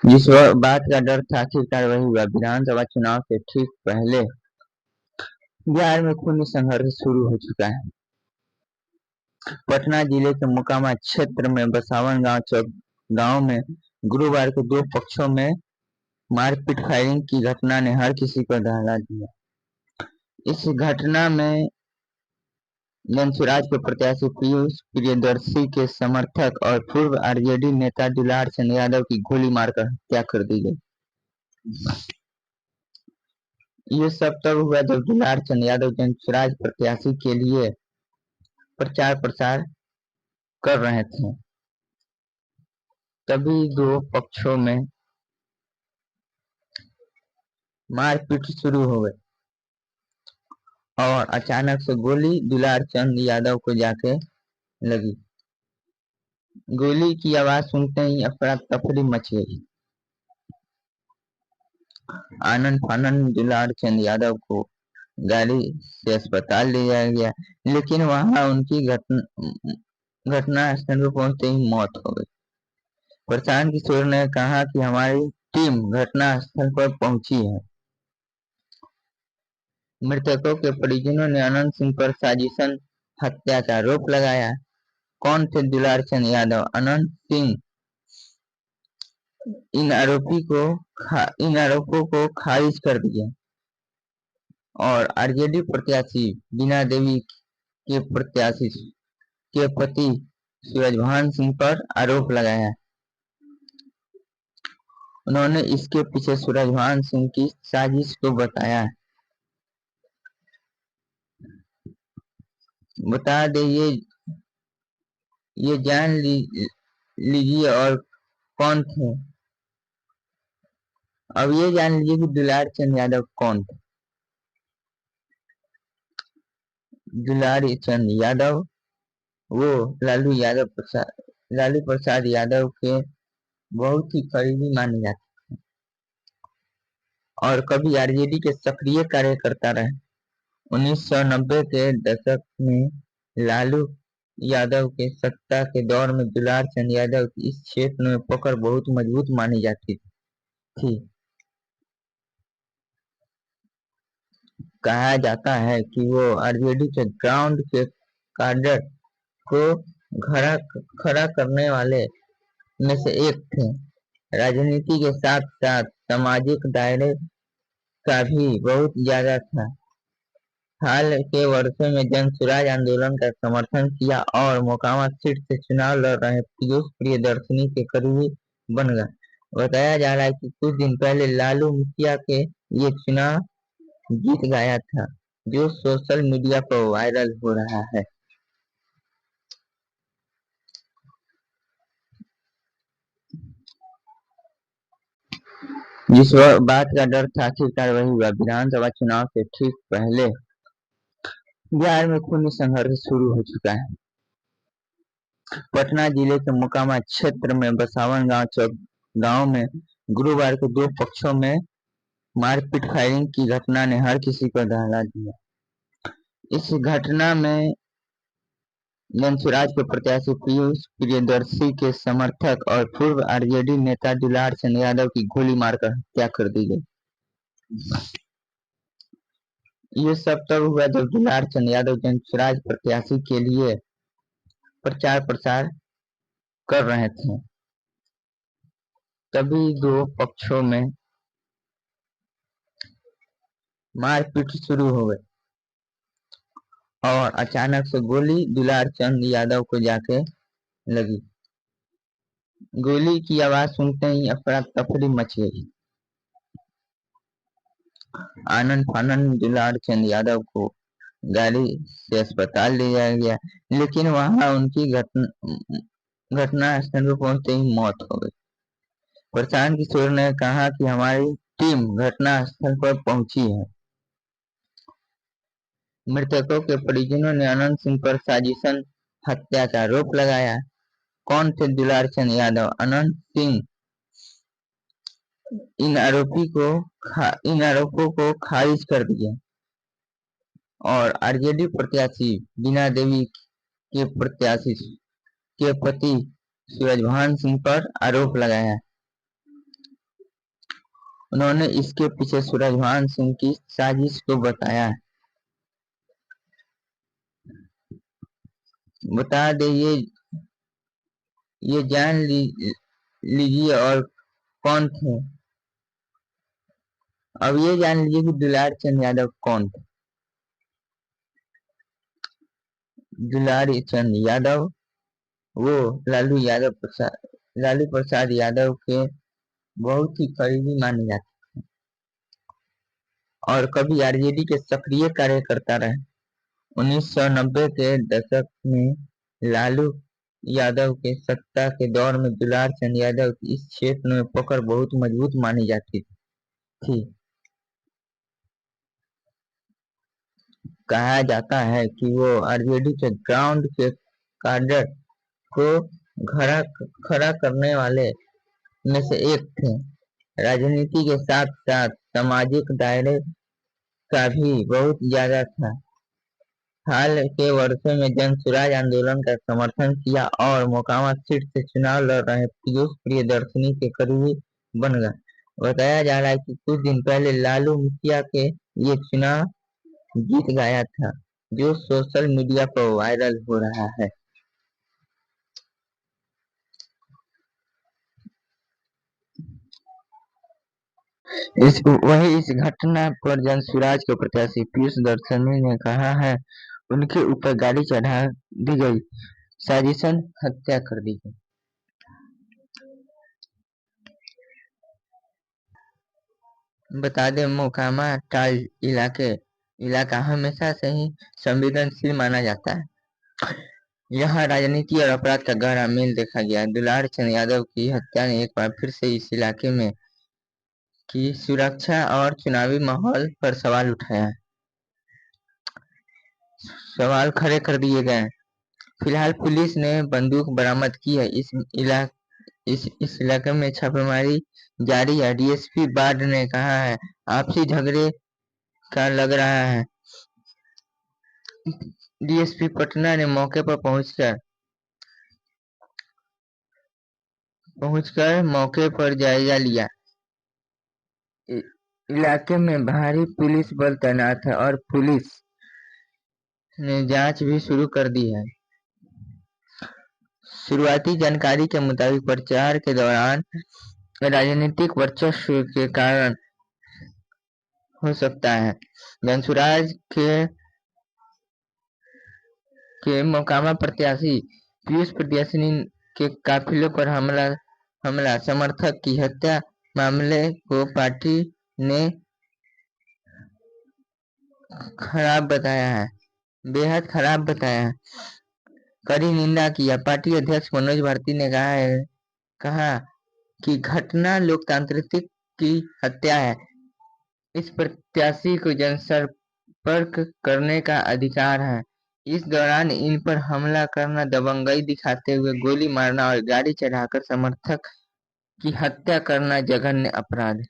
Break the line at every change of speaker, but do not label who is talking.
जिस बात का डर था आखिरकार वही हुआ। विधानसभा चुनाव से ठीक पहले बिहार में खूनी संघर्ष शुरू हो चुका है। पटना जिले के मोकामा क्षेत्र में बसावन गांव में गुरुवार को दो पक्षों में मारपीट फायरिंग की घटना ने हर किसी को दहला दिया। इस घटना में जनसुराज के प्रत्याशी पीयूष प्रियदर्शी के समर्थक और पूर्व आरजेडी नेता दुलार चंद यादव की गोली मारकर हत्या कर दी गई। ये सब तब हुआ जब दुलार चंद यादव जनसुराज प्रत्याशी के लिए प्रचार प्रसार कर रहे थे। तभी दो पक्षों में मारपीट शुरू हो गई और अचानक से गोली दुलार चंद यादव को जाके लगी। गोली की आवाज सुनते ही अफरा तफरी मच गई। आनंद फानंद दुलार चंद यादव को गाड़ी से अस्पताल ले जाया गया, लेकिन वहां उनकी घटना स्थल पर पहुंचते ही मौत हो गई। प्रशांत किशोर ने कहा कि हमारी टीम घटना स्थल पर पहुंची है। मृतकों के परिजनों ने अनंत सिंह पर साजिशन हत्या का आरोप लगाया। कौन थे दुलार चंद यादव? अनंत सिंह इन आरोपों को खारिज कर दिया और आरजेडी प्रत्याशी बीना देवी के प्रत्याशी के पति सूरजभान सिंह पर आरोप लगाया। उन्होंने इसके पीछे सूरजभान सिंह की साजिश को बताया। बता दे ये जान लीजिए और कौन थे। अब ये जान लीजिए कि दुलार चंद यादव कौन थे। दुलार चंद यादव वो लालू प्रसाद यादव के बहुत ही करीबी माने जाते और कभी आरजेडी के सक्रिय कार्यकर्ता रहे। 1990 के दशक में लालू यादव के सत्ता के दौर में दुलार चंद यादव की इस क्षेत्र में पकड़ बहुत मजबूत मानी जाती थी। कहा जाता है कि वो आरजेडी के ग्राउंड के कार्डर को खड़ा करने वाले में से एक थे। राजनीति के साथ साथ सामाजिक दायरे का भी बहुत ज्यादा था। हाल के वर्षों में जनसुराज आंदोलन का समर्थन किया और मोकामा सीट से चुनाव लड़ रहे पीयूष प्रियदर्शी के करीबी बन गया। बताया जा रहा है कि कुछ दिन पहले लालू मुखिया के ये चुनाव जीत गया था, जो सोशल मीडिया पर वायरल हो रहा है। जिस बात का डर था आखिरकार वही हुआ। विधानसभा चुनाव से ठीक पहले बिहार में खूनी संघर्ष शुरू हो चुका है। पटना जिले के मोकामा क्षेत्र में बसावन गांव में गुरुवार को दो पक्षों में मारपीट फायरिंग की घटना ने हर किसी को दहला दिया। इस घटना में जनसुराज के प्रत्याशी पीयूष प्रियदर्शी के समर्थक और पूर्व आरजेडी नेता दुलार चंद यादव की गोली मारकर हत्या कर दी गई। ये सब तब हुआ जब दुलार चंद यादव जनसुराज प्रत्याशी के लिए प्रचार प्रसार कर रहे थे। तभी दो पक्षों में मारपीट शुरू हो गई और अचानक से गोली दुलार चंद यादव को जाके लगी। गोली की आवाज सुनते ही अफरा तफरी मच गई। आनंद फानंद दुलार चंद यादव को गाड़ी से अस्पताल ले जाया गया, लेकिन वहां उनकी घटना स्थल पर पहुंचते ही मौत हो गई। प्रशांत किशोर ने कहा कि हमारी टीम घटना स्थल पर पहुंची है। मृतकों के परिजनों ने अनंत सिंह पर साजिशन हत्या का आरोप लगाया। कौन थे दुलार चंद यादव? अनंत सिंह इन आरोपों को खारिज कर दिया और आरजेडी प्रत्याशी बीना देवी के प्रत्याशी के पति सूरजभान सिंह पर आरोप लगाया। उन्होंने इसके पीछे सूरजभान सिंह की साजिश को बताया। बता दे ये जान लीजिए और कौन थे। अब ये जान लीजिए कि दुलार चंद यादव कौन थे। दुलार चंद यादव वो लालू प्रसाद यादव के बहुत ही करीबी माने जाते और कभी आरजेडी के सक्रिय कार्यकर्ता रहे। 1990 के दशक में लालू यादव के सत्ता के दौर में दुलार चंद यादव की इस क्षेत्र में पकड़ बहुत मजबूत मानी जाती थी। कहा जाता है कि वो आरजेडी के ग्राउंड के कार्डर को खड़ा करने वाले में से एक थे। राजनीति के साथ साथ सामाजिक दायरे का भी बहुत ज्यादा था। हाल के वर्षों में जनसुराज आंदोलन का समर्थन किया और मोकामा सीट से चुनाव लड़ रहे पीयूष प्रियदर्शनी के करीबी बन गया। बताया जा रहा है कि कुछ दिन पहले लालू मुखिया के ये चुनाव जीत गया था, जो सोशल मीडिया पर वायरल हो रहा है। इस घटना पर जनसुराज के प्रत्याशी पीयूष दर्शनी ने कहा है, उनके ऊपर गाड़ी चढ़ा दी गई, साजिशन हत्या कर दी गई। बता दें, मोकामा टाल इलाका हमेशा से ही संवेदनशील माना जाता है। यहाँ राजनीति और अपराध का गहरा मेल देखा गया। दुलार चंद यादव की हत्या ने एक बार फिर से इस इलाके में की सुरक्षा और चुनावी माहौल पर सवाल उठाया। सवाल खड़े कर दिए गए। फिलहाल पुलिस ने बंदूक बरामद की है। इस इलाके में छापेमारी जारी है। डीएसपी बाढ़ ने कहा है, आपसी झगड़े का लग रहा है। डीएसपी पटना ने मौके पर पहुंचकर मौके पर जायजा लिया। इलाके में भारी पुलिस बल तैनात है और पुलिस ने जांच भी शुरू कर दी है। शुरुआती जानकारी के मुताबिक प्रचार के दौरान राजनीतिक वर्चस्व के कारण हो सकता है। जनसुराज के मोकामा प्रत्याशी पीयूष प्रत्याशी के काफिले पर हमला समर्थक की हत्या मामले को पार्टी ने बेहद खराब बताया है, कड़ी निंदा किया। पार्टी अध्यक्ष मनोज भारती ने कहा कि घटना लोकतांत्रिक की हत्या है। इस प्रत्याशी को जनसंपर्क करने का अधिकार है। इस दौरान इन पर हमला करना, दबंगई दिखाते हुए गोली मारना और गाड़ी चढ़ाकर समर्थक की हत्या करना जघन्य अपराध है।